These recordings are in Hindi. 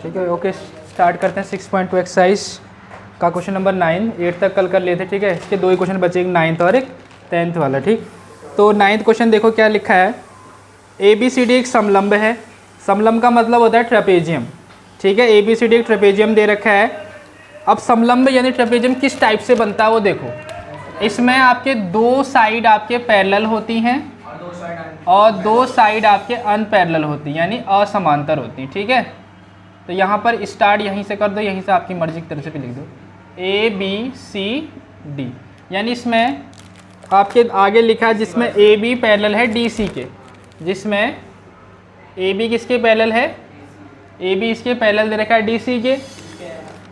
ठीक है। ओके, स्टार्ट करते हैं 6.2 एक्सरसाइज का क्वेश्चन नंबर 9। 8 तक कल कर लेते, ठीक है। इसके दो ही क्वेश्चन बचे, एक 9th और एक 10th वाला, ठीक। तो 9th क्वेश्चन देखो क्या लिखा है। ABCD एक समलंब है। समलंब का मतलब होता है ट्रेपेजियम, ठीक है। ABCD एक ट्रेपेजियम दे रखा है। अब समलंब यानी ट्रेपेजियम किस टाइप से बनता है वो देखो। इसमें आपके दो साइड आपके पैरेलल होती हैं और दो साइड आपके अनपैरेलल होती हैं, यानी असमांतर होती हैं, ठीक है। तो यहाँ पर स्टार्ट यहीं से कर दो, यहीं से आपकी मर्जी की तरह से भी लिख दो ABCD, यानी इसमें आपके आगे लिखा है जिसमें AB पैरेलल है DC के, जिसमें AB किसके पैरेलल है, AB इसके पैरेलल दे रखा है DC के।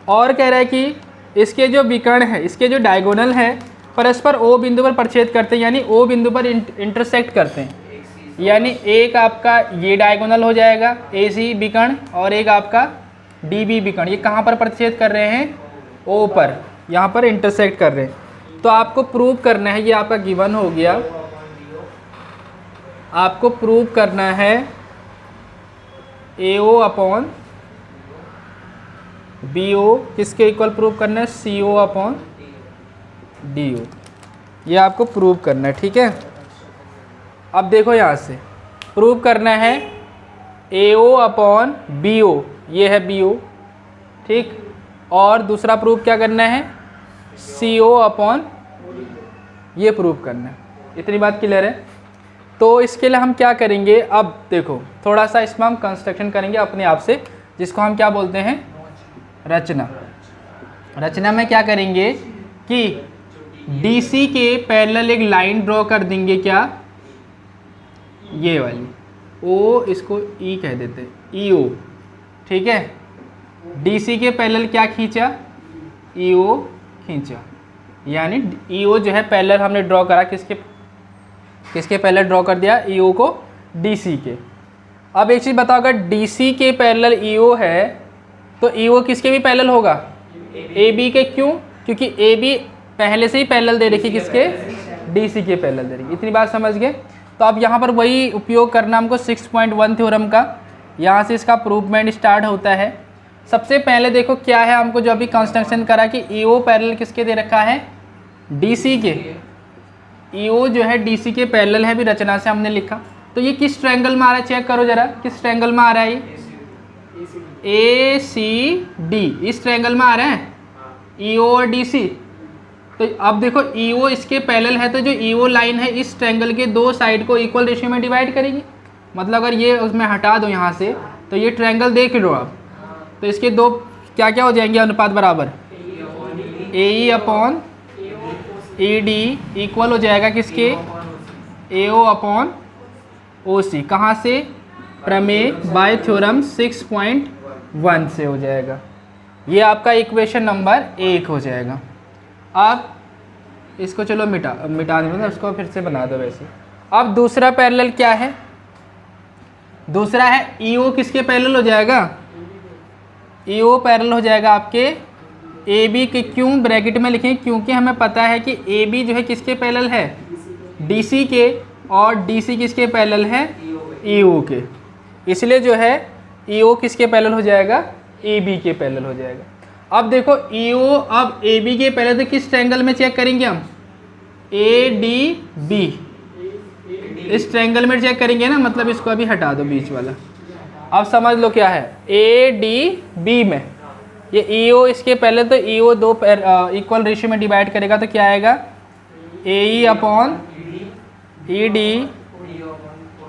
और कह रहा है कि इसके जो विकर्ण है, इसके जो डायगोनल है परस्पर O बिंदु पर प्रच्छेद करते हैं, यानी O बिंदु पर इंटरसेक्ट करते हैं। यानी एक आपका ये डायगोनल हो जाएगा AC विकर्ण और एक आपका DB विकर्ण, ये कहाँ पर प्रच्छेद कर रहे हैं, O पर, यहाँ पर इंटरसेक्ट कर रहे हैं। तो आपको प्रूव करना है, ये आपका गिवन हो गया। आपको प्रूव करना है AO अपॉन BO किसके इक्वल प्रूव करना है, CO अपॉन DO, ये आपको प्रूव करना है, ठीक है। अब देखो यहाँ से प्रूव करना है AO अपॉन BO, ये है BO, ठीक। और दूसरा प्रूव क्या करना है, CO अपॉन, ये प्रूव करना है। इतनी बात क्लियर है। तो इसके लिए हम क्या करेंगे, अब देखो थोड़ा सा इसमें हम कंस्ट्रक्शन करेंगे अपने आप से, जिसको हम क्या बोलते हैं, रचना। रचना में क्या करेंगे कि DC के पैरेलल एक लाइन ड्रॉ कर देंगे, क्या, ये वाली O, इसको E कह देते हैं, EO, ठीक है। DC के पैरेलल क्या खींचा, EO खींचा, यानी EO जो है पैरेलल हमने ड्रॉ करा, किसके पैरेलल ड्रॉ कर दिया, EO को DC के। अब एक चीज़ बताओ, अगर DC के पैरेलल EO है तो EO किसके भी पैरेलल होगा, AB के। क्यों, क्योंकि AB पहले से ही पैरेलल दे रखी, किसके, DC के पैरेलल दे रखी। इतनी बात समझ गए। तो अब यहाँ पर वही उपयोग करना हमको 6.1 थ्योरम का, यहाँ से इसका प्रूवमेंट स्टार्ट होता है। सबसे पहले देखो क्या है, हमको जो अभी कंस्ट्रक्शन करा कि EO पैरेलल किसके दे रखा है, DC के। EO जो है DC के पैरेलल है, भी रचना से हमने लिखा। तो ये किस ट्रायंगल में आ रहा है, चेक करो जरा, किस ट्रायंगल में आ रहा है ये, ACD, इस ट्रायंगल में आ रहा है EO और DC। तो अब देखो EO इसके पैरेलल है, तो जो EO लाइन है इस ट्रायंगल के दो साइड को इक्वल रेशियो में डिवाइड करेगी। मतलब अगर ये उसमें हटा दो यहाँ से, तो ये ट्रायंगल देख लो आप, तो इसके दो क्या क्या हो जाएंगे, अनुपात बराबर, AE अपॉन ED इक्वल हो जाएगा किसके, AO अपॉन OC। कहाँ से, प्रमेय बाय थ्योरम 6.1 से हो जाएगा। ये आपका इक्वेशन नंबर 1 हो जाएगा। अब इसको चलो मिटा दो, उसको फिर से बना दो वैसे। अब दूसरा पैरेलल क्या है, दूसरा है EO किसके पैरेलल हो जाएगा, EO पैरेलल हो जाएगा आपके AB के। क्यों ब्रैकेट में लिखें, क्योंकि हमें पता है कि AB जो है किसके पैरेलल है, DC के, और DC किसके पैरेलल है, EO के। इसलिए जो है EO किसके पैरेलल हो जाएगा, AB के पैरेलल हो जाएगा। अब देखो EO अब AB के पैरेलल, तो किस ट्रायंगल में चेक करेंगे हम, ADB, इस ट्रायंगल में चेक करेंगे ना, मतलब इसको अभी हटा दो बीच वाला। अब समझ लो क्या है, ADB में ये EO इसके पैरेलल, तो EO दो इक्वल रेशियो में डिवाइड करेगा, तो क्या आएगा, AE अपॉन ED।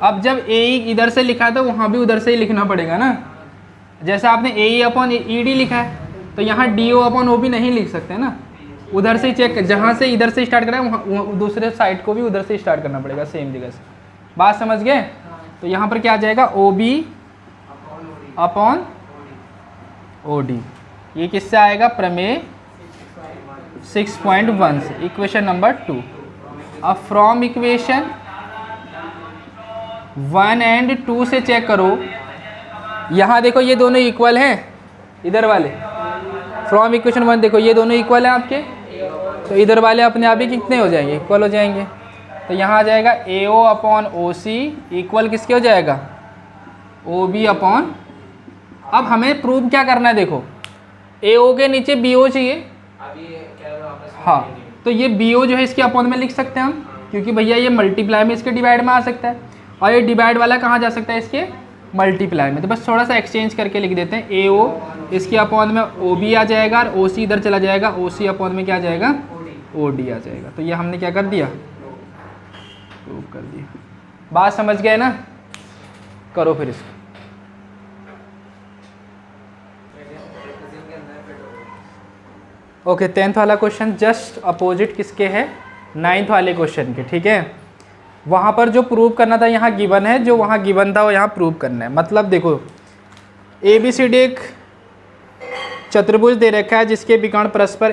अब जब AE इधर से लिखा है तो वहाँ भी उधर से ही लिखना पड़ेगा ना। जैसे आपने AE अपॉन ED लिखा है, तो यहाँ DO अपॉन O भी नहीं लिख सकते ना, उधर से ही चेक, जहाँ से इधर से स्टार्ट करा है वहाँ दूसरे साइड को भी उधर से स्टार्ट करना पड़ेगा, सेम जगह से। बात समझ गए। तो यहाँ पर क्या आ जाएगा, OB अपॉन OD। ये किससे आएगा, प्रमेय 6.1 से, इक्वेशन नंबर 2। अब फ्रॉम इक्वेशन 1 एंड 2 से चेक करो। यहाँ देखो ये दोनों इक्वल हैं, इधर वाले फ्रॉम इक्वेशन 1 देखो ये दोनों इक्वल हैं आपके, तो इधर वाले अपने आप ही कितने हो जाएंगे, इक्वल हो जाएंगे। तो यहाँ आ जाएगा AO अपॉन OC इक्वल किसके हो जाएगा, OB अपॉन अब हमें प्रूव क्या करना है, देखो AO के नीचे BO चाहिए। हाँ, तो ये BO जो है इसके अपॉन में लिख सकते हैं हम, क्योंकि भैया ये मल्टीप्लाई में इसके डिवाइड में आ सकता है, और ये डिवाइड वाला कहाँ जा सकता है, इसके मल्टीप्लाई में। तो बस थोड़ा सा एक्सचेंज करके लिख देते हैं, AO इसके अपॉन में OB आ जाएगा, और OC इधर चला जाएगा, OC अपॉन में क्या आ जाएगा, OD आ जाएगा। तो ये हमने क्या कर दिया, प्रूव कर दिया। बात समझ गए ना, करो फिर इसको। ओके, 10th वाला क्वेश्चन जस्ट अपोजिट किसके है, 9th वाले क्वेश्चन के, ठीक है। वहाँ पर जो प्रूव करना था यहाँ गिवन है, जो वहाँ गिवन था वो यहाँ प्रूव करना है। मतलब देखो ABCD एक चतुर्भुज दे रखा है जिसके विकर्ण परस्पर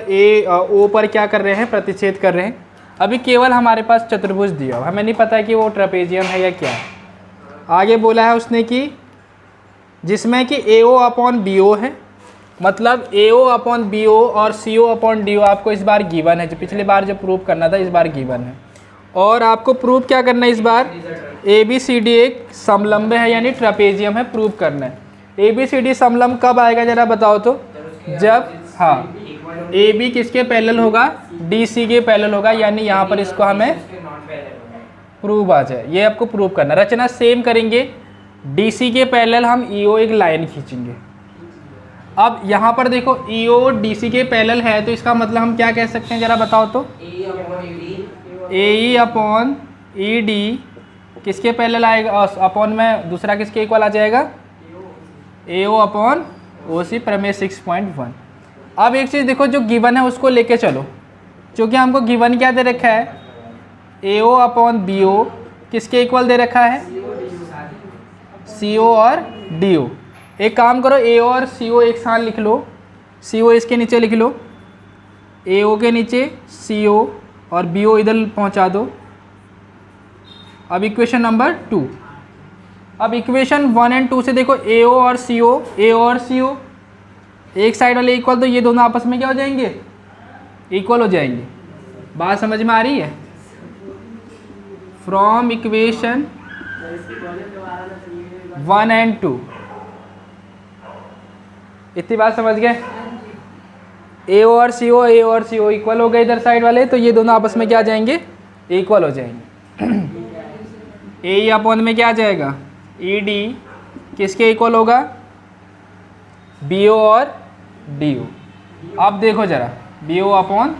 O पर क्या कर रहे हैं, प्रतिच्छेद कर रहे हैं। अभी केवल हमारे पास चतुर्भुज दिया हुआ, हमें नहीं पता है कि वो ट्रेपेजियम है या क्या है। आगे बोला है उसने कि जिसमें कि AO अपॉन BO है, मतलब AO अपॉन BO और CO अपॉन DO आपको इस बार गिवन है। जो पिछली बार जो प्रूव करना था इस बार गिवन है, और आपको प्रूव क्या करना है इस बार, ABCD एक समलंब है यानी ट्रेपेजियम है, प्रूव करना है। ABCD समलंब कब आएगा जरा बताओ तो, जब हाँ AB किसके पैरेलल होगा, DC के पैरेलल होगा, यानी यहाँ पर इसको हमें प्रूव आ जाए। ये आपको प्रूव करना, रचना सेम करेंगे। DC के पैरेलल हम EO एक लाइन खींचेंगे। अब यहाँ पर देखो EO DC के पैरेलल है, तो इसका मतलब हम क्या कह सकते हैं जरा बताओ तो, AE अपॉन ED किसके पैरेलल आएगा, अपॉन में दूसरा किसके इक्वल आ जाएगा, AO अपॉन OC, प्रमेय 6.1। अब एक चीज़ देखो, जो गिवन है उसको लेके चलो, क्योंकि हमको गिवन क्या दे रखा है, AO अपॉन BO किसके इक्वल दे रखा है, CO और DO। एक काम करो, AO और CO एक साथ लिख लो, CO इसके नीचे लिख लो, AO के नीचे CO और BO इधर पहुंचा दो। अब इक्वेशन नंबर 2, अब इक्वेशन 1 और 2 से देखो AO और CO एक साइड वाले इक्वल, तो ये दोनों आपस में क्या हो जाएंगे, इक्वल हो जाएंगे। बात समझ में आ रही है, फ्रॉम इक्वेशन 1 और 2, इतनी बात समझ गए। AO और CO इक्वल हो गए इधर साइड वाले, तो ये दोनों आपस में क्या आ जाएंगे, इक्वल हो जाएंगे। AE अपॉन में क्या आ जाएगा, ED किसके इक्वल होगा, BO और DO। अब देखो जरा BO अपॉन,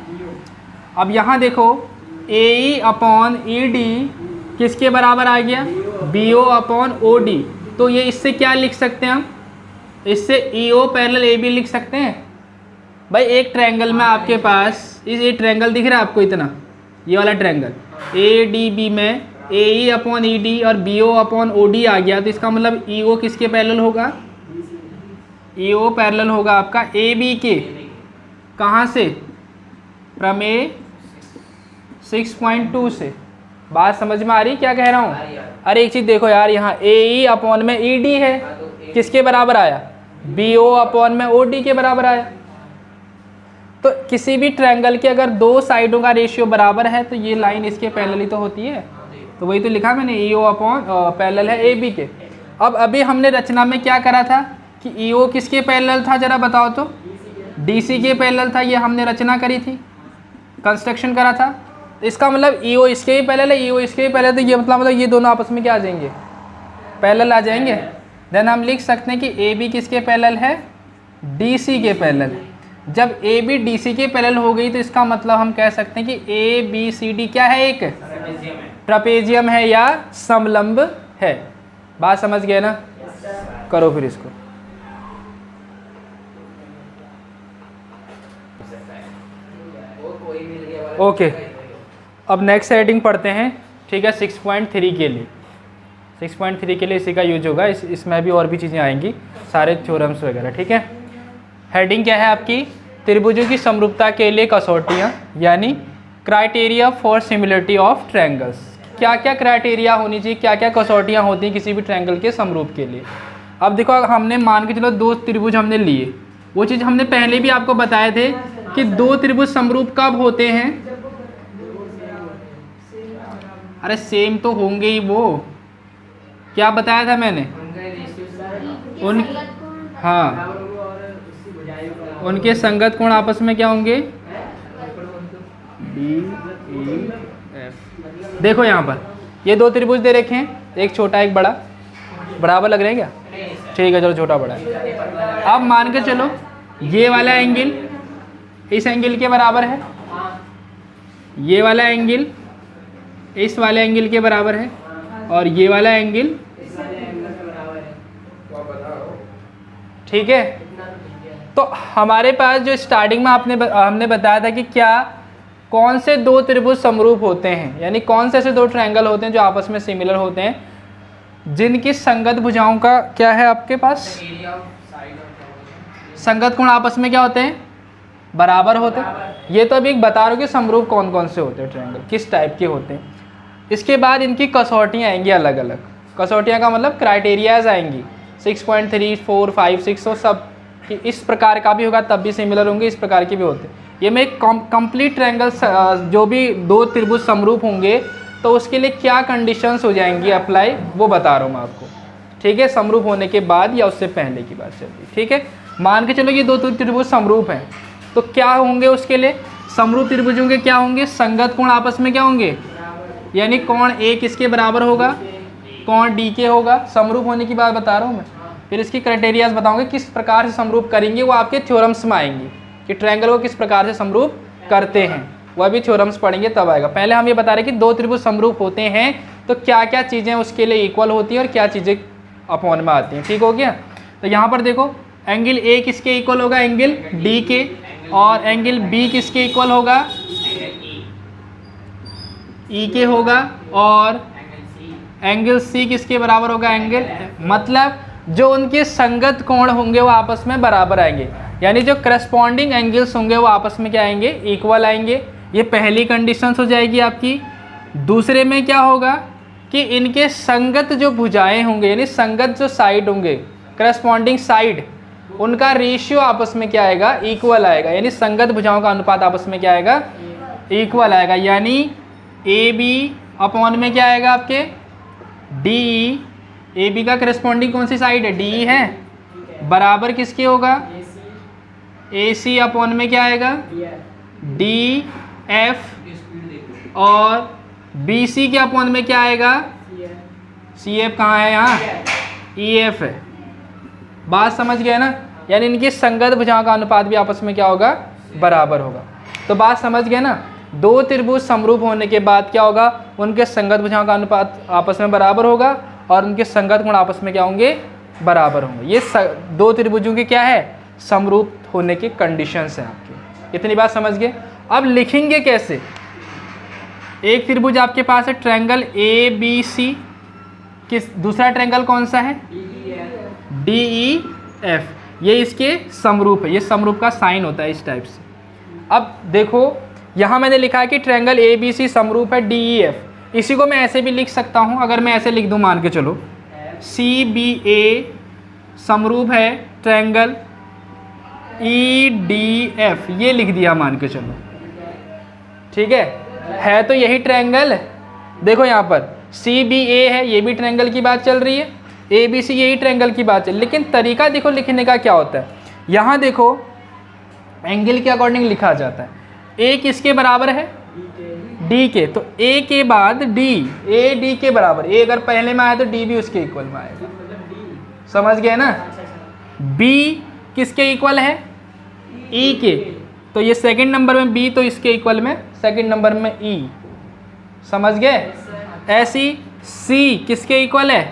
अब यहाँ देखो AE अपॉन ED किसके बराबर आ गया, BO अपॉन OD। तो ये इससे क्या लिख सकते हैं हम, इससे EO पैरेलल AB लिख सकते हैं। भाई एक ट्रायंगल में आपके पास ये ट्रायंगल दिख रहा है आपको, इतना ये वाला ट्रायंगल ADB में AE अपॉन ED और BO अपॉन OD आ गया, तो इसका मतलब EO किसके पैरेलल होगा, EO पैरेलल होगा आपका AB के, कहाँ से, प्रमेय 6.2 से। बात समझ में आ रही क्या कह रहा हूँ। अरे एक चीज़ देखो यार, यहाँ AE अपॉन में ED है, किसके बराबर आया, BO अपॉन में OD के बराबर आया। तो किसी भी ट्रायंगल के अगर दो साइडों का रेशियो बराबर है तो ये लाइन इसके पैरेलल ही तो होती है। तो वही तो लिखा मैंने, EO अपॉन पैरेलल है AB के। अब अभी हमने रचना में क्या करा था कि EO किसके पैरेलल था जरा बताओ तो, DC के पैरेलल था। ये हमने रचना करी थी, कंस्ट्रक्शन करा था। इसका मतलब EO इसके ही पैरेलल है, EO इसके ही पैरेलल, तो ये मतलब ये दोनों आपस में क्या आ जाएंगे, पैरेलल आ जाएंगे। देन हम लिख सकते हैं कि AB किसके पैरेलल है, DC के पैरेलल। जब AB DC के पैरेलल हो गई तो इसका मतलब हम कह सकते हैं कि ABCD क्या है, एक ट्रापेजियम है या समलंब है। बात समझ गए ना, करो फिर इसको। ओके, अब नेक्स्ट हेडिंग पढ़ते हैं, ठीक है। 6.3 के लिए, 6.3 के लिए इसी का यूज होगा। इसमें भी और भी चीज़ें आएंगी, सारे थ्योरम्स वगैरह, ठीक है। हेडिंग क्या है आपकी, त्रिभुजों की समरूपता के लिए कसौटियाँ, यानी criteria for similarity of triangles. क्या क्या क्राइटेरिया होनी चाहिए, क्या क्या कसौटियाँ होती हैं किसी भी ट्रायंगल के समरूप के लिए। अब देखो, हमने मान के चलो दो त्रिभुज हमने लिए, वो चीज़ हमने पहले भी आपको बताए थे कि दो त्रिभुज समरूप कब होते हैं। अरे सेम तो होंगे ही, वो क्या बताया था मैंने, उन हाँ, उनके संगत कोण आपस में क्या होंगे, डी ई एफ। देखो यहाँ पर ये दो त्रिभुज दे रखे हैं, एक छोटा एक बड़ा, बराबर लग रहे हैं क्या? ठीक है, चलो छोटा बड़ा है। अब मान के चलो ये वाला एंगल इस एंगल के बराबर है, ये वाला एंगल इस वाले एंगल के बराबर है, और ये वाला एंगल, ठीक है। तो हमारे पास जो स्टार्टिंग में हमने बताया था कि क्या कौन से दो त्रिभुज समरूप होते हैं, यानी कौन से ऐसे दो ट्रायंगल होते हैं जो आपस में सिमिलर होते हैं, जिनकी संगत भुजाओं का क्या है आपके पास, संगत कोण आपस में क्या होते हैं, बराबर होते हैं। ये तो अभी बता रहा हूँ कि समरूप कौन कौन से होते हैं ट्रायंगल, किस टाइप के होते हैं। इसके बाद इनकी कसौटियाँ आएंगी अलग अलग, कसौटियाँ का मतलब क्राइटेरियाज आएंगी 6.3, 4, 5, 6 और सब, कि इस प्रकार का भी होगा तब भी सिमिलर होंगे, इस प्रकार के भी होते हैं। ये मैं एक कंप्लीट ट्रायंगल जो भी दो त्रिभुज समरूप होंगे तो उसके लिए क्या कंडीशंस हो जाएंगी अप्लाई, वो बता रहा हूँ मैं आपको, ठीक है। समरूप होने के बाद या उससे पहले की बात चल रही, ठीक है। मान के चलो ये दो त्रिभुज समरूप हैं, तो क्या होंगे उसके लिए, समरूप त्रिभुजों के क्या होंगे, संगत कोण आपस में क्या होंगे, यानी कोण ए किसके बराबर होगा, कोण डी के होगा। समरूप होने की बात बता रहा हूँ मैं, फिर इसकी क्राइटेरियाज बताऊंगे किस प्रकार से समरूप करेंगे, वो आपके थ्योरम्स में आएंगे कि ट्रायंगल को किस प्रकार से समरूप करते हैं, वह भी थ्योरम्स पढ़ेंगे तब आएगा। पहले हम ये बता रहे कि दो त्रिभुज समरूप होते हैं तो क्या क्या चीज़ें उसके लिए इक्वल होती हैं और क्या चीज़ें अपॉन में आती हैं, ठीक हो गया। तो यहाँ पर देखो एंगल ए किसके इक्वल होगा, एंगल डी के, और एंगल बी किसके इक्वल होगा, ई के होगा, और एंगल सी किसके बराबर होगा, एंगल, मतलब जो उनके संगत कोण होंगे वो आपस में बराबर आएंगे, यानी जो करस्पॉन्डिंग एंगल्स होंगे वो आपस में क्या आएंगे, इक्वल आएंगे। ये पहली कंडीशन हो जाएगी आपकी। दूसरे में क्या होगा कि इनके संगत जो भुजाएं होंगे, यानी संगत जो साइड होंगे, करस्पॉन्डिंग साइड, उनका रेशियो आपस में क्या आएगा, इक्वल आएगा, यानी संगत भुजाओं का अनुपात आपस में क्या आएगा, इक्वल आएगा। यानी ए बी अपॉन में क्या आएगा आपके, डी, ए बी का करस्पॉन्डिंग कौन सी साइड है, डी है, बराबर किसके होगा, ए सी अपॉन में क्या आएगा, डी एफ, और बी सी के अपॉन में क्या आएगा, सी एफ कहाँ है, यहाँ ई एफ है। बात समझ गए ना, यानी इनकी संगत भुजाओं का अनुपात भी आपस में क्या होगा, बराबर होगा। तो बात समझ गए ना, दो त्रिभुज समरूप होने के बाद क्या होगा, उनके संगत भुजाओं का अनुपात आपस में बराबर होगा और उनके संगत कोण आपस में क्या होंगे, बराबर होंगे। ये दो त्रिभुजों के क्या है, समरूप होने के कंडीशंस हैं आपके। इतनी बात समझ गए। अब लिखेंगे कैसे, एक त्रिभुज आपके पास है ट्रायंगल ए बी सी, किस, दूसरा ट्रायंगल कौन सा है, डी ई एफ, ये इसके समरूप है, ये समरूप का साइन होता है इस टाइप से। अब देखो यहाँ मैंने लिखा है कि ट्रायंगल ए बी सी समरूप है डी ई एफ, इसी को मैं ऐसे भी लिख सकता हूँ, अगर मैं ऐसे लिख दूँ, मान के चलो सी बी ए समरूप है ट्रायंगल ई डी एफ, ये लिख दिया मान के चलो, ठीक है तो यही ट्रायंगल। देखो यहाँ पर सी बी ए है, ये भी ट्रायंगल की बात चल रही है, ए बी सी यही ट्रायंगल की बात चल, लेकिन तरीका देखो लिखने का क्या होता है। यहाँ देखो एंगल के अकॉर्डिंग लिखा जाता है, ए किसके बराबर है, डी के, तो ए के बाद डी, ए डी के बराबर, ए अगर पहले में आया तो डी भी उसके इक्वल में आएगा, समझ गए ना। बी किसके इक्वल है, ई के, तो ये सेकंड नंबर में बी, तो इसके इक्वल में सेकंड नंबर में ई, समझ गए। ऐसी सी किसके इक्वल है,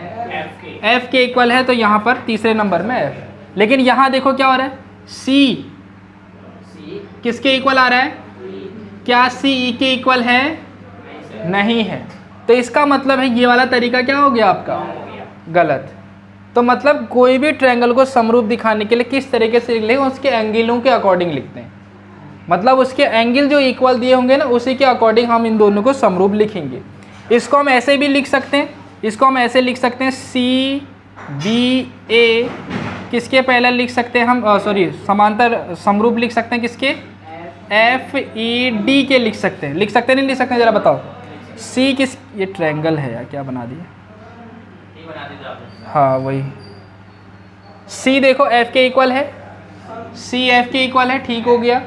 एफ के इक्वल है, तो यहाँ पर तीसरे नंबर में एफ। लेकिन यहाँ देखो क्या हो रहा है, सी किसके इक्वल आ रहा है, क्या सी ई के इक्वल है, नहीं है, तो इसका मतलब है ये वाला तरीका क्या हो गया आपका, गलत। तो मतलब कोई भी ट्रायंगल को समरूप दिखाने के लिए किस तरीके से लिखें, उसके एंगलों के अकॉर्डिंग लिखते हैं, मतलब उसके एंगल जो इक्वल दिए होंगे ना उसी के अकॉर्डिंग हम इन दोनों को समरूप लिखेंगे। इसको हम ऐसे भी लिख सकते हैं, इसको हम ऐसे लिख सकते हैं, सी बी ए किसके पहले लिख सकते हैं हम, सॉरी समांतर समरूप लिख सकते हैं किसके, एफ ई डी के लिख सकते हैं, लिख सकते हैं नहीं लिख सकते हैं, जरा बताओ। सी किस, ये ट्रायंगल है यार, क्या बना दिया, हाँ वही सी देखो एफ के इक्वल है, सी एफ के इक्वल है, ठीक हो गया।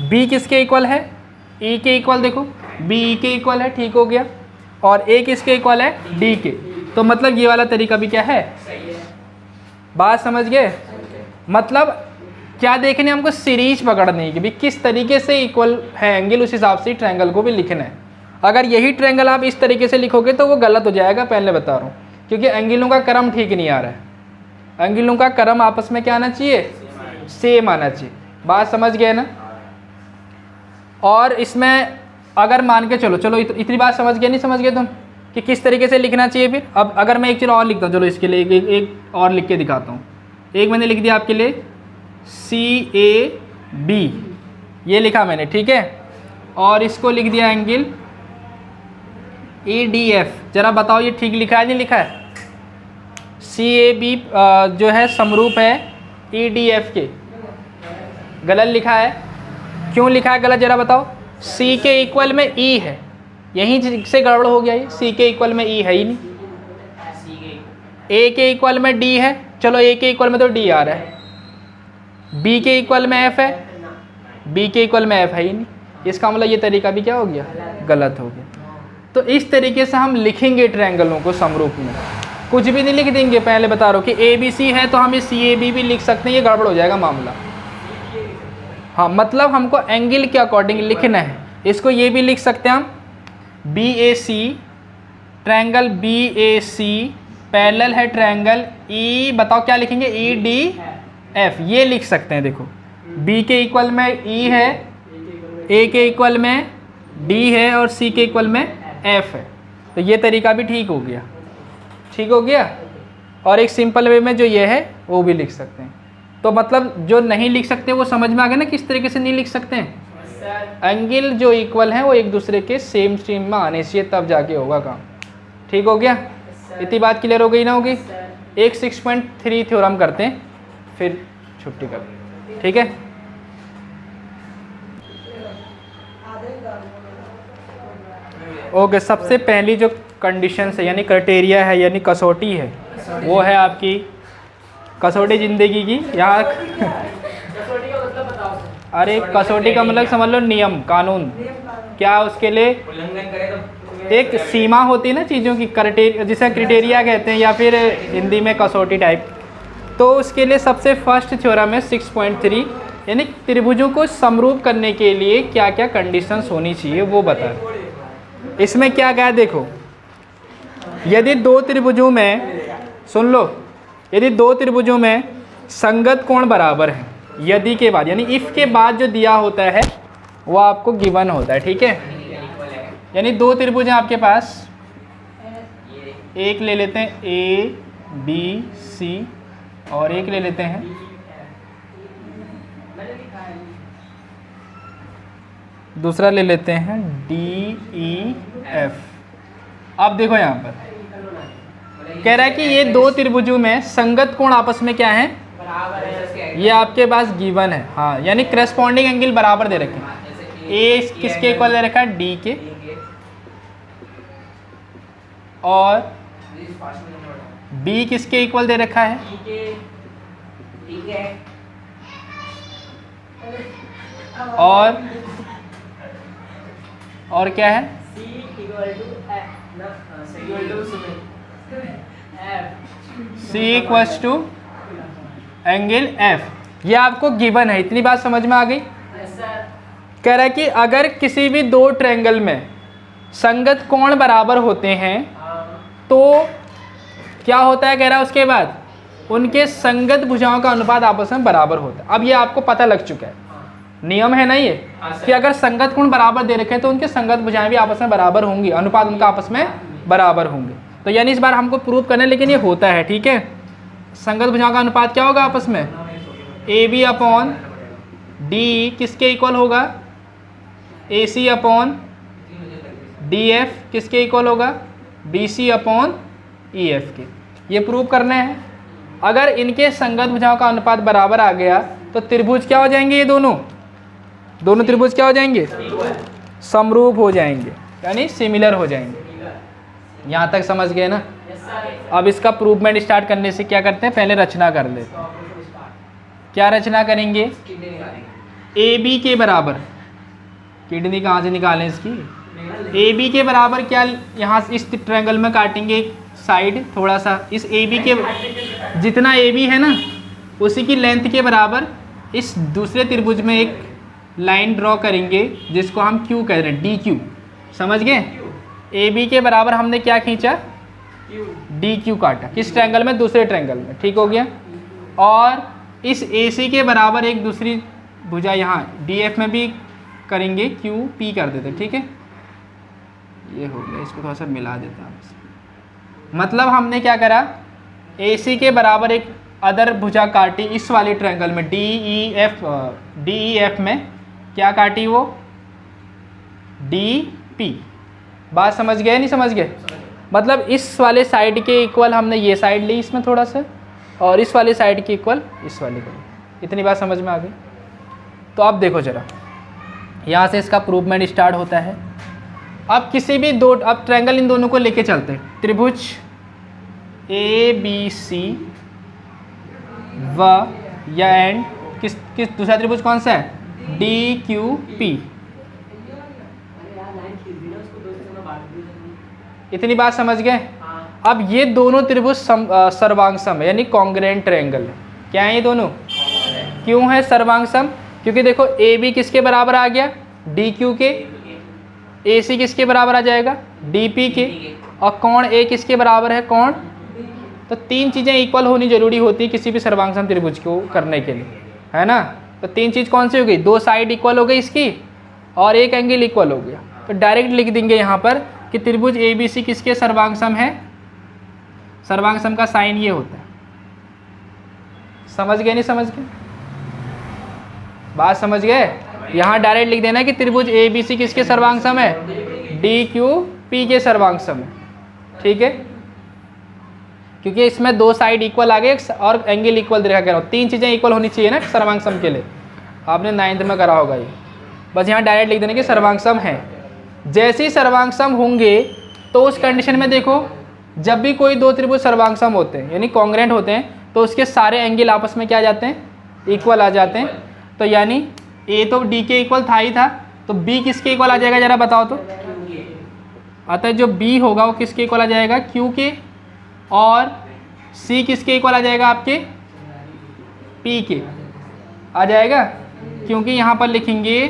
बी किसके इक्वल है, ई के इक्वल, देखो बी ई के इक्वल है, ठीक हो गया। और ए किसके इक्वल है, डी के। तो मतलब ये वाला तरीका भी क्या है, बात समझ गए। मतलब क्या देखने हमको, सीरीज पकड़ने की भी किस तरीके से इक्वल है एंगल, उस हिसाब से ट्रायंगल को भी लिखना है। अगर यही ट्रायंगल आप इस तरीके से लिखोगे तो वो गलत हो जाएगा, पहले बता रहा हूँ, क्योंकि एंगलों का क्रम ठीक नहीं आ रहा है। एंगलों का क्रम आपस में क्या आना चाहिए, सेम आना चाहिए। बात समझ गए ना। और इसमें अगर मान के चलो इतनी बात समझ गए, नहीं समझ गए तुम कि किस तरीके से लिखना चाहिए। फिर अब अगर मैं एक चीज़ और लिखता हूँ, चलो इसके लिए एक और लिख के दिखाता हूँ। एक मैंने लिख दिया आपके लिए CAB, ये लिखा मैंने, ठीक है। और इसको लिख दिया एंगल EDF। जरा बताओ ये ठीक लिखा है नहीं लिखा है। CAB जो है समरूप है EDF के, गलत लिखा है। क्यों लिखा है गलत, जरा बताओ। C के इक्वल में E है, यहीं से गड़बड़ हो गया। ये C के इक्वल में E है ही नहीं। A के इक्वल में D है, चलो A के इक्वल में तो D आ रहा है। B के इक्वल में F है, B के इक्वल में F है ही नहीं। इसका मतलब ये तरीका भी क्या हो गया, गलत हो गया। तो इस तरीके से हम लिखेंगे ट्रायंगलों को समरूप में, कुछ भी नहीं लिख देंगे। पहले बता रहा हूँ कि ABC है तो हम ये CAB भी लिख सकते हैं, ये गड़बड़ हो जाएगा मामला। हाँ, मतलब हमको एंगल के अकॉर्डिंग लिखना है। इसको ये भी लिख सकते हैं हम BAC, ट्रायंगल BAC पैरेलल है ट्रायंगल E, बताओ क्या लिखेंगे, EDF, ये लिख सकते हैं। देखो B के इक्वल में E है, A के इक्वल में D है और C के इक्वल में F है। तो ये तरीका भी ठीक हो गया, ठीक हो गया। और एक सिंपल वे में जो ये है वो भी लिख सकते हैं। तो मतलब जो नहीं लिख सकते वो समझ में आ गया ना किस तरीके से नहीं लिख सकते हैं। एंगल जो इक्वल हैं वो एक दूसरे के सेम स्ट्रीम में आने चाहिए, तब जाके होगा काम। ठीक हो गया, इतनी बात क्लियर हो गई ना होगी। एक 6.3 थ्योरम करते हैं फिर छुट्टी करते हैं, ठीक है। ओके, सबसे पहली जो कंडीशन है यानी क्राइटेरिया है यानी कसौटी है, वो है आपकी कसौटी ज़िंदगी की। यहाँ अरे कसौटी का मतलब समझ लो नियम कानून, क्या उसके लिए एक सीमा होती है ना चीज़ों की, जिसे क्राइटेरिया कहते हैं या फिर हिंदी में कसौटी टाइप। तो उसके लिए सबसे फर्स्ट थ्योरम है 6.3 यानी त्रिभुजों को समरूप करने के लिए क्या क्या कंडीशंस होनी चाहिए वो बता। इसमें क्या क्या है देखो, यदि दो त्रिभुजों में, सुन लो, यदि दो त्रिभुजों में संगत कोण बराबर है, यदि के बाद यानी इफ के बाद जो दिया होता है वो आपको गिवन होता है, ठीक है। यानी दो त्रिभुज हैं आपके पास, एक ले लेते हैं ABC और एक ले लेते हैं दूसरा ले लेते हैं DEF। अब देखो यहाँ पर कह रहा है कि ये दो त्रिभुजों में संगत कोण आपस में क्या है, ये आपके पास गिवन है। हाँ, यानी करस्पॉन्डिंग एंगल बराबर दे रखे हैं। ए किसके इक्वल दे रखा है, डी के, और बी किसके इक्वल दे रखा है, और क्या है, C equals to angle F। ये आपको गिवन है, इतनी बात समझ में आ गई। कह रहा है कि अगर किसी भी दो ट्रायंगल में संगत कोण बराबर होते हैं तो क्या होता है, कह रहा है उसके बाद उनके संगत भुजाओं का अनुपात आपस में बराबर होता है। अब ये आपको पता लग चुका है, नियम है ना ये, कि अगर संगत कोण बराबर दे रखे हैं तो उनके संगत भुजाएं भी आपस में बराबर होंगी, अनुपात उनका आपस में बराबर होंगे। तो यानी इस बार हमको प्रूव करना है, लेकिन ये होता है, ठीक है। संगत भुजाओं का अनुपात क्या होगा आपस में, AB अपॉन डी किसके इक्वल होगा, AC अपॉन DF किसके इक्वल होगा, BC अपॉन EF के। ये प्रूव करना है। अगर इनके संगत भुजाओं का अनुपात बराबर आ गया तो त्रिभुज क्या हो जाएंगे, ये दोनों त्रिभुज क्या हो जाएंगे, समरूप हो जाएंगे, यानी सिमिलर हो जाएंगे। यहाँ तक समझ गए ना। अब इसका प्रूवमेंट स्टार्ट करने से क्या करते हैं, पहले रचना कर लेते हैं। क्या रचना करेंगे, ए बी के बराबर, किडनी कहाँ से निकालें इसकी, ए बी के बराबर क्या, यहाँ इस ट्रायंगल में काटेंगे साइड थोड़ा सा, इस ए बी के जितना ए बी है ना उसी की लेंथ के बराबर इस दूसरे त्रिभुज में एक लाइन ड्रॉ करेंगे जिसको हम क्यू कह रहे हैं, डी क्यू। समझ गए, ए बी के बराबर हमने क्या खींचा, डी क्यू काटा, किस ट्रायंगल में, दूसरे ट्रायंगल में, ठीक हो गया। और इस ए सी के बराबर एक दूसरी भुजा यहाँ डी एफ में भी करेंगे, क्यू पी कर देते, ठीक है। ये हो गया, इसको थोड़ा सा मिला देते हैं। मतलब हमने क्या करा, ए सी के बराबर एक अदर भुजा काटी इस वाले ट्रायंगल में, डी ई एफ में क्या काटी, वो डी पी। बात समझ गए, नहीं समझ गए, मतलब इस वाले साइड के इक्वल हमने ये साइड ली इसमें थोड़ा सा, और इस वाले साइड के इक्वल इस वाले को। इतनी बात समझ में आ गई। तो अब देखो जरा, यहाँ से इसका प्रूवमेंट स्टार्ट होता है। अब किसी भी दो, अब ट्रायंगल इन दोनों को लेके चलते हैं, त्रिभुज ए बी सी व या एंड किस दूसरा त्रिभुज कौन सा है, डी क्यू पी। इतनी बात समझ गए। अब ये दोनों त्रिभुज सर्वांगसम है, यानी कॉन्ग्रुएंट ट्रायंगल है। क्या है ये दोनों, क्यों है सर्वांगसम, क्योंकि देखो ए बी किसके बराबर आ गया, डी क्यू के, ए सी किसके बराबर आ जाएगा, डी पी के, और कोण ए किसके बराबर है, कोण। तो तीन चीज़ें इक्वल होनी जरूरी होती है किसी भी सर्वांगसम त्रिभुज को करने के लिए, है ना। तो तीन चीज़ कौन सी हो गई, दो साइड इक्वल हो गई इसकी और एक एंगल इक्वल हो गया। तो डायरेक्ट लिख देंगे यहाँ पर कि त्रिभुज ए बी सी किसके सर्वांगसम है, सर्वांगसम का साइन ये होता है। समझ गए, नहीं समझ गए, बात समझ गए। यहाँ डायरेक्ट लिख देना कि त्रिभुज ए बी सी किसके सर्वांगसम है, डी क्यू पी के सर्वांगसम है, ठीक है। क्योंकि इसमें दो साइड इक्वल आ गए और एंगल इक्वल देखा कह रहा हूँ, तीन चीज़ें इक्वल होनी चाहिए ना सर्वांगसम के लिए, आपने 9th में करा होगा ये। बस यहाँ डायरेक्ट लिख देना कि सर्वांगसम है। जैसे ही सर्वांगसम होंगे तो उस कंडीशन में देखो, जब भी कोई दो त्रिभुज सर्वांगसम होते हैं यानी कॉन्ग्रुएंट होते हैं, तो उसके सारे एंगल आपस में क्या आ जाते हैं, इक्वल आ जाते हैं। तो यानी ए तो डी के इक्वल था ही था, तो बी किसके इक्वल आ जाएगा जरा बताओ तो। अतः जो बी होगा वो किसके इक्वल आ जाएगा, क्यू के, और सी किसके इक्वल आ जाएगा, आपके पी के आ जाएगा। क्योंकि यहाँ पर लिखेंगे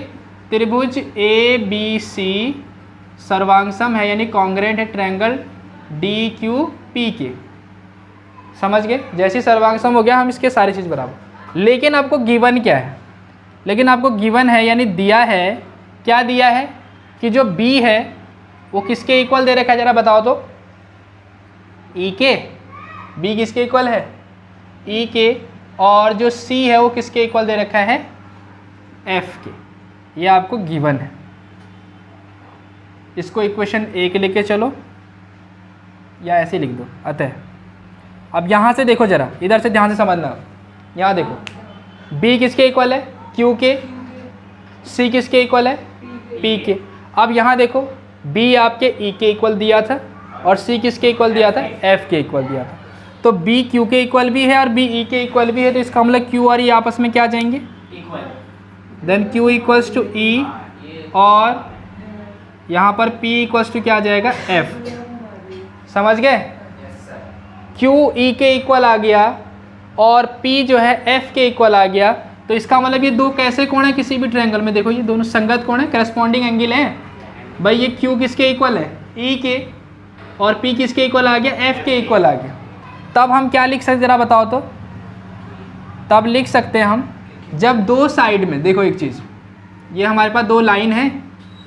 त्रिभुज ए बी सी सर्वांगसम है, यानी कॉन्ग्रुएंट है ट्रायंगल डी क्यू पी के। समझ गए, जैसे सर्वांगसम हो गया हम इसके सारी चीज़ बराबर। लेकिन आपको गिवन क्या है, लेकिन आपको गिवन है यानी दिया है, क्या दिया है कि जो b है वो किसके इक्वल दे रखा है जरा बताओ तो, e के। b किसके इक्वल है, e के, और जो c है वो किसके इक्वल दे रखा है, f के। ये आपको गिवन है। इसको इक्वेशन 1 लेके चलो या ऐसे लिख दो। अतः अब यहाँ से देखो जरा, इधर से ध्यान से समझना। यहाँ देखो b किसके इक्वल है, q के, c किसके इक्वल है, p के। अब यहाँ देखो b आपके e के इक्वल दिया था और c किसके इक्वल दिया था, f के इक्वल दिया था। तो b q के इक्वल भी है और b e के इक्वल भी है, तो इसका मतलब q और e आपस में क्या आ जाएंगे, then q equals to e, और यहाँ पर p इक्वल्स टू क्या आ जाएगा, f। समझ गए, q e के इक्वल आ गया और p जो है f के इक्वल आ गया। तो इसका मतलब ये दो कैसे कोण है किसी भी ट्रायंगल में, देखो ये दोनों संगत कोण है, करस्पॉन्डिंग एंगल है भाई। ये q किसके इक्वल है, e के, और p किसके इक्वल आ गया, f के इक्वल आ गया। तब हम क्या लिख सकते जरा बताओ तो, तब लिख सकते हैं हम जब दो साइड में देखो, एक चीज़ ये हमारे पास दो लाइन है,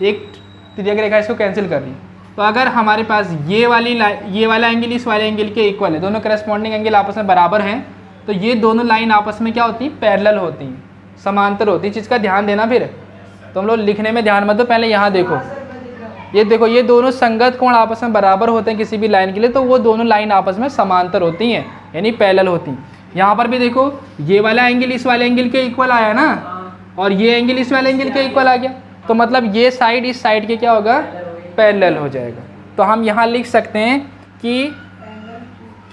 एक तिर्यक रेखा इसको कैंसिल कर रही। तो अगर हमारे पास ये वाला एंगल इस वाले एंगल के इक्वल है, दोनों करस्पॉन्डिंग एंगल आपस में बराबर हैं, तो ये दोनों लाइन आपस में क्या होती है, पैरेलल होती हैं, समांतर होती है। चीज़ का ध्यान देना, फिर तो हम लोग लिखने में ध्यान मत दो, पहले यहाँ देखो, ये देखो ये दोनों संगत कोण आपस में बराबर होते हैं किसी भी लाइन के लिए, तो वो दोनों लाइन आपस में समांतर होती हैं यानी पैरेलल होती हैं। यहाँ पर भी देखो ये वाला एंगल इस वाले एंगल के इक्वल आया ना, और ये एंगल इस वाले एंगल के इक्वल आ गया, तो मतलब ये साइड इस साइड के क्या होगा, पैरेलल हो जाएगा। तो हम यहाँ लिख सकते हैं कि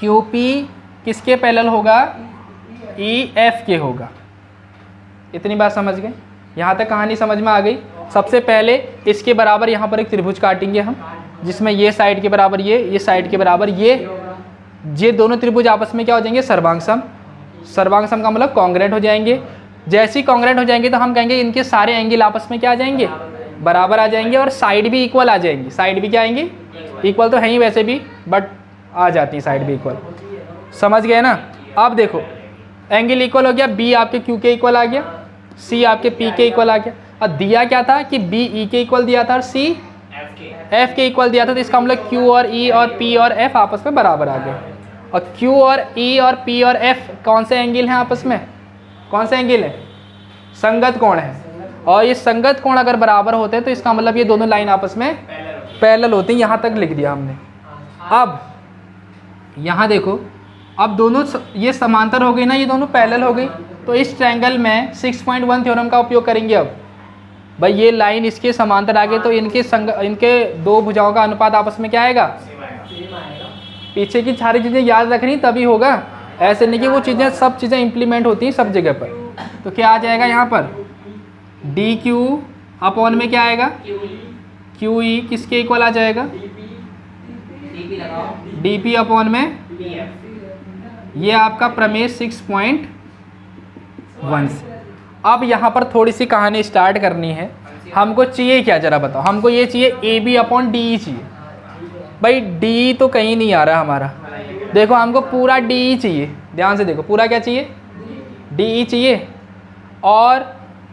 क्यू पी किसके पैरेलल होगा, ई एफ के होगा। इतनी बात समझ गए, यहाँ तक कहानी समझ में आ गई। सबसे पहले इसके बराबर यहाँ पर एक त्रिभुज काटेंगे हम, जिसमें ये साइड के बराबर ये साइड के बराबर ये दोनों त्रिभुज आपस में क्या हो जाएंगे, सर्वांग सम का मतलब कॉन्ग्रुएंट हो जाएंगे। जैसे ही कॉन्ग्रुएंट हो जाएंगे तो हम कहेंगे इनके सारे एंगल आपस में क्या आ जाएंगे, बराबर आ जाएंगे, और साइड भी इक्वल आ जाएंगी। साइड भी क्या आएंगी, इक्वल तो है ही वैसे भी, बट आ जाती है साइड भी इक्वल। समझ गए ना। अब देखो एंगल इक्वल हो गया, बी आपके क्यू के इक्वल आ गया, सी आपके पी के इक्वल आ गया। अब दिया क्या था कि बी ई के इक्वल दिया था और सी एफ के इक्वल दिया था, तो इसका मतलब क्यू और ई और पी और एफ आपस में बराबर आ गए। और क्यू और ई और पी और एफ कौन से एंगल हैं आपस में, कौन से एंगल है, संगत कोण है। और ये संगत कोण अगर बराबर होते हैं तो इसका मतलब ये दोनों लाइन आपस में पैरेलल होती हैं। यहाँ तक लिख दिया हमने। अब यहाँ देखो, अब दोनों ये समांतर हो गई ना, ये दोनों पैरेलल हो गई, तो इस ट्रायंगल में 6.1 थ्योरम का उपयोग करेंगे। अब भाई ये लाइन इसके समांतर आ गए तो इनके दो भुजाओं का अनुपात आपस में क्या आएगा, पीछे की सारी चीज़ें याद रखनी तभी होगा, ऐसे नहीं कि वो चीज़ें सब चीज़ें इंप्लीमेंट होती हैं सब जगह पर। तो क्या आ जाएगा यहाँ पर, डी क्यू अपॉन में क्या आएगा, क्यू ई किसके इक्वल आ जाएगा, डी पी अपॉन में, ये आपका प्रमेय 6.1 से। अब यहाँ पर थोड़ी सी कहानी स्टार्ट करनी है। हमको चाहिए क्या जरा बताओ, हमको ये चाहिए A B upon D E चाहिए। भाई डी तो कहीं नहीं आ रहा हमारा, देखो हमको पूरा डी ई चाहिए, ध्यान से देखो पूरा क्या चाहिए, डी ई चाहिए। और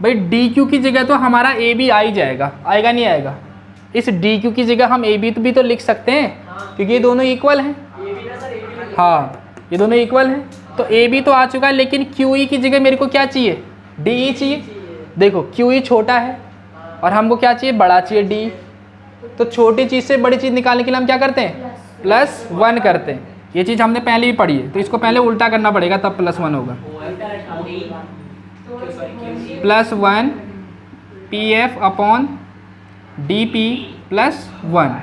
भाई डी क्यू की जगह तो हमारा ए बी आ ही जाएगा, आएगा नहीं आएगा। इस डी क्यू की जगह हम ए बी भी तो लिख सकते हैं क्योंकि ये दोनों इक्वल हैं। हाँ ये दोनों इक्वल हैं, तो ए बी तो आ चुका है, लेकिन क्यू ई की जगह मेरे को क्या चाहिए, डी ई चाहिए। देखो क्यू ई छोटा है और हमको क्या चाहिए, बड़ा चाहिए डी। तो छोटी चीज़ से बड़ी चीज़ निकालने के लिए हम क्या करते हैं, +1 करते हैं। ये चीज़ हमने पहले भी पढ़ी है, तो इसको पहले उल्टा करना पड़ेगा तब +1 होगा। +1 P F upon D P +1।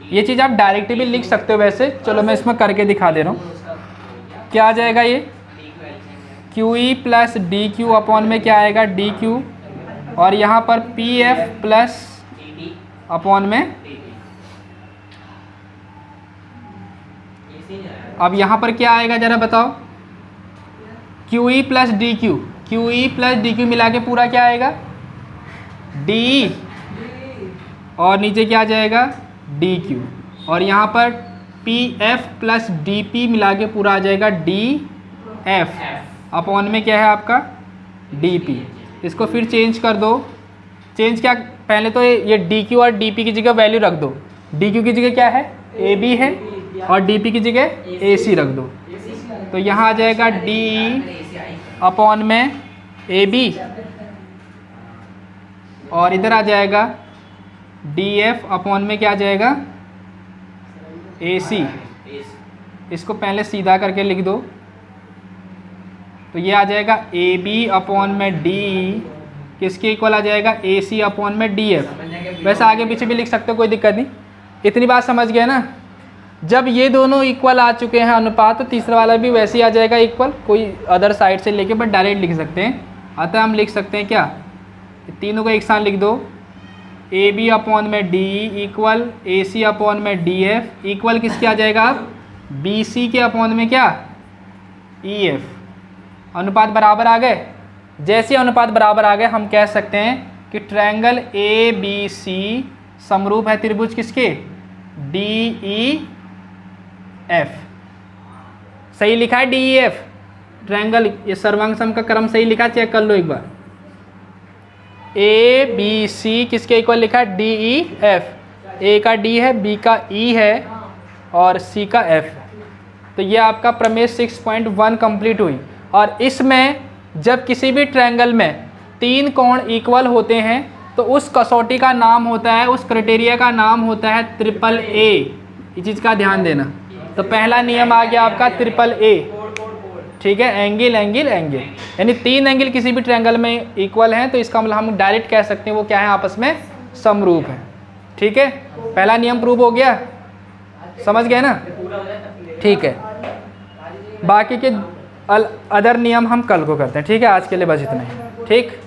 ये चीज़ आप डायरेक्ट भी लिख सकते हो वैसे, चलो मैं इसमें करके दिखा दे रहा हूँ। क्या आ जाएगा ये, Q E plus D Q upon में क्या आएगा, डी क्यू, और यहाँ पर पी एफ प्लस अपॉन में, अब यहाँ पर क्या आएगा जरा बताओ, Q E plus D Q, Q E plus D Q मिला के पूरा क्या आएगा, डी, और नीचे क्या आ जाएगा, डी क्यू, और यहाँ पर P F plus D P मिला के पूरा आ जाएगा डी एफ अपॉन में क्या है आपका, डी पी। इसको फिर चेंज कर दो, चेंज क्या, पहले तो ये डी क्यू और डी पी की जगह वैल्यू रख दो। डी क्यू की जगह क्या है, ए बी है, और डी पी की जगह ए सी रख दो। तो यहाँ आ जाएगा डी अपॉन में ए बी, और इधर आ जाएगा डी एफ अपॉन में क्या आ जाएगा, ए सी। इसको पहले सीधा करके लिख दो, तो ये आ जाएगा ए बी अपॉन में डी किसके इक्वल आ जाएगा, ए सी अपॉन में डी एफ। वैसे आगे पीछे भी लिख सकते हो, कोई दिक्कत नहीं। इतनी बात समझ गए ना। जब ये दोनों इक्वल आ चुके हैं अनुपात, तो तीसरा वाला भी वैसे ही आ जाएगा इक्वल, कोई अदर साइड से लेके बट डायरेक्ट लिख सकते हैं। अतः हम लिख सकते हैं क्या, तीनों को एक साथ लिख दो, ए बी अपॉन में डी इक्वल ए सी अपॉन में डी एफ इक्वल किसके आ जाएगा, अब बी सी के अपॉन में क्या, ई एफ। अनुपात बराबर आ गए। जैसे अनुपात बराबर आ गए हम कह सकते हैं कि ट्रायंगल ए बी सी समरूप है त्रिभुज किसके, डी ई एफ। सही लिखा है डी ई एफ ट्रायंगल, ये सर्वांग सम का क्रम सही लिखा, चेक कर लो एक बार। ए बी सी किसके इक्वल लिखा है, डी ई एफ। ए का डी है, बी का ई है, और सी का एफ। तो ये आपका प्रमेय 6.1 कंप्लीट हुई। और इसमें जब किसी भी ट्रायंगल में 3 कोण इक्वल होते हैं तो उस कसौटी का नाम होता है, उस क्राइटेरिया का नाम होता है ट्रिपल ए। ये चीज़ का ध्यान देना। तो पहला नियम आ गया आपका ट्रिपल ए, ठीक है, एंगल एंगल एंगल, यानी 3 एंगल किसी भी ट्रायंगल में इक्वल हैं तो इसका मतलब हम डायरेक्ट कह सकते हैं वो क्या है, आपस में समरूप है। ठीक है, पहला नियम प्रूव हो गया, समझ गए ना। ठीक है, बाकी के अदर नियम हम कल को करते हैं। ठीक है, आज के लिए बस इतना ही। ठीक।